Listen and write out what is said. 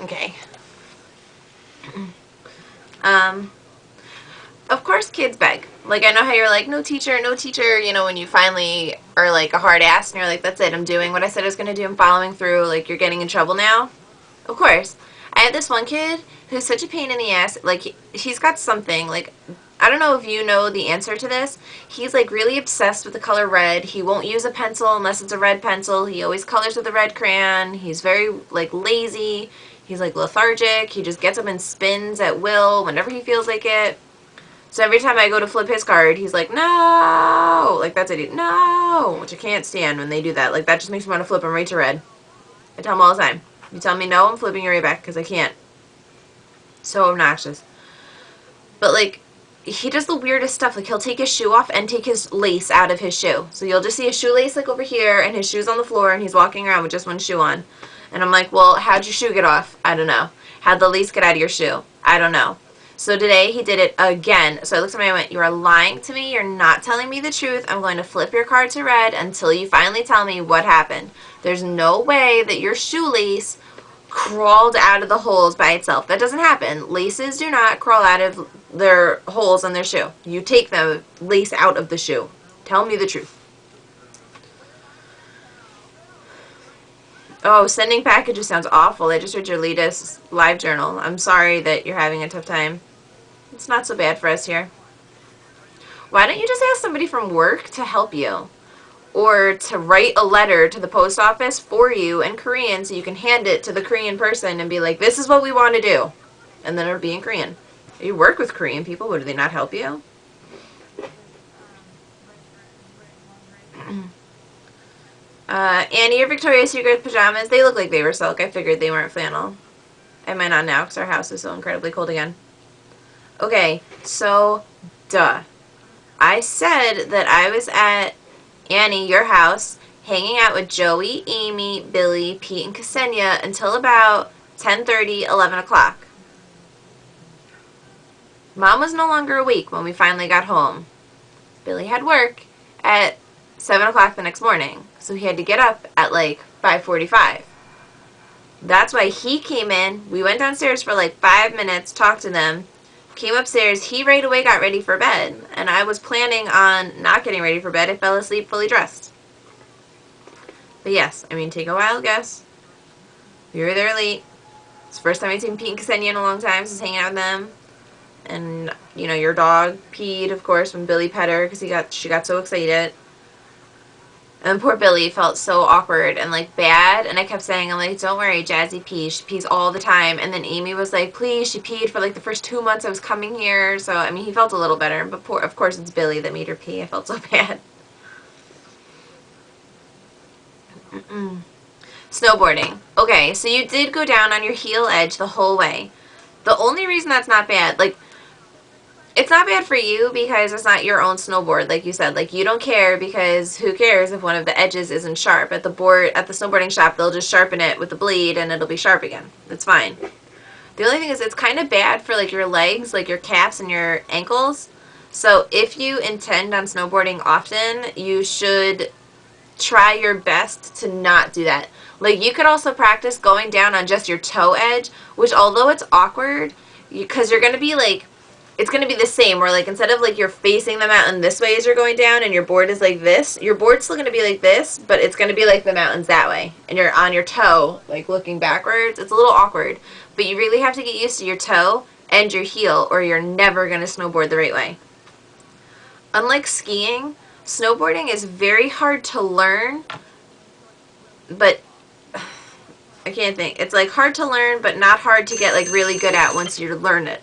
Okay. Of course kids beg. Like, I know how you're like, no teacher, you know, when you finally are like a hard ass and you're like, that's it, I'm doing what I said I was going to do, I'm following through, like, you're getting in trouble now. Of course. I have this one kid who's such a pain in the ass. Like, he's got something, like, I don't know if you know the answer to this. He's, like, really obsessed with the color red. He won't use a pencil unless it's a red pencil. He always colors with a red crayon. He's very, like, lazy. He's, like, lethargic. He just gets up and spins at will whenever he feels like it. So every time I go to flip his card, he's like, no! Like, that's it. No! Which I can't stand when they do that. Like, that just makes me want to flip him right to red. I tell him all the time. You tell me no, I'm flipping you right back because I can't. So obnoxious. But, like, he does the weirdest stuff. Like, he'll take his shoe off and take his lace out of his shoe. So you'll just see his shoelace, like, over here, and his shoe's on the floor, and he's walking around with just one shoe on. And I'm like, well, how'd your shoe get off? I don't know. How'd the lace get out of your shoe? I don't know. So today he did it again. So I looked at him and I went, you are lying to me. You're not telling me the truth. I'm going to flip your card to red until you finally tell me what happened. There's no way that your shoelace crawled out of the holes by itself. That doesn't happen. Laces do not crawl out of their holes on their shoe. You take the lace out of the shoe. Tell me the truth. Oh, sending packages sounds awful. I just read your latest live journal. I'm sorry that you're having a tough time. It's not so bad for us here. Why don't you just ask somebody from work to help you? Or to write a letter to the post office for you in Korean so you can hand it to the Korean person and be like, this is what we want to do. And then it'll be in Korean. You work with Korean people. Would they not help you? Annie, your Victoria's Secret pajamas, they look like they were silk. I figured they weren't flannel. I might not now because our house is so incredibly cold again. Okay, so, duh. I said that I was at Annie, your house, hanging out with Joey, Amy, Billy, Pete, and Ksenia until about 10:30, 11 o'clock. Mom was no longer awake when we finally got home. Billy had work at 7 o'clock the next morning, so he had to get up at like 5:45. That's why he came in. We went downstairs for like 5 minutes, talked to them, came upstairs. He right away got ready for bed, and I was planning on not getting ready for bed. I fell asleep fully dressed. But yes, I mean, take a wild guess. We were there late. It's the first time I've seen Pete and Ksenia in a long time, so I was hanging out with them. And, you know, your dog peed, of course, when Billy pet her because she got so excited. And poor Billy felt so awkward and, like, bad. And I kept saying, I'm like, don't worry, Jazzy pees. She pees all the time. And then Amy was like, please, she peed for, like, the first 2 months I was coming here. So, I mean, he felt a little better. But, of course, it's Billy that made her pee. I felt so bad. Snowboarding. Okay, so you did go down on your heel edge the whole way. The only reason that's not bad, like, it's not bad for you because it's not your own snowboard, like you said. Like, you don't care because who cares if one of the edges isn't sharp. At the snowboarding shop, they'll just sharpen it with the blade and it'll be sharp again. It's fine. The only thing is it's kind of bad for, like, your legs, like your calves and your ankles. So if you intend on snowboarding often, you should try your best to not do that. Like, you could also practice going down on just your toe edge, which although it's awkward, because you're going to be, like, it's going to be the same, where, like, instead of, like, you're facing the mountain this way as you're going down and your board is like this, your board's still going to be like this, but it's going to be like the mountain's that way. And you're on your toe, like, looking backwards. It's a little awkward. But you really have to get used to your toe and your heel, or you're never going to snowboard the right way. Unlike skiing, snowboarding is very hard to learn, but I can't think. It's, like, hard to learn, but not hard to get, like, really good at once you learn it.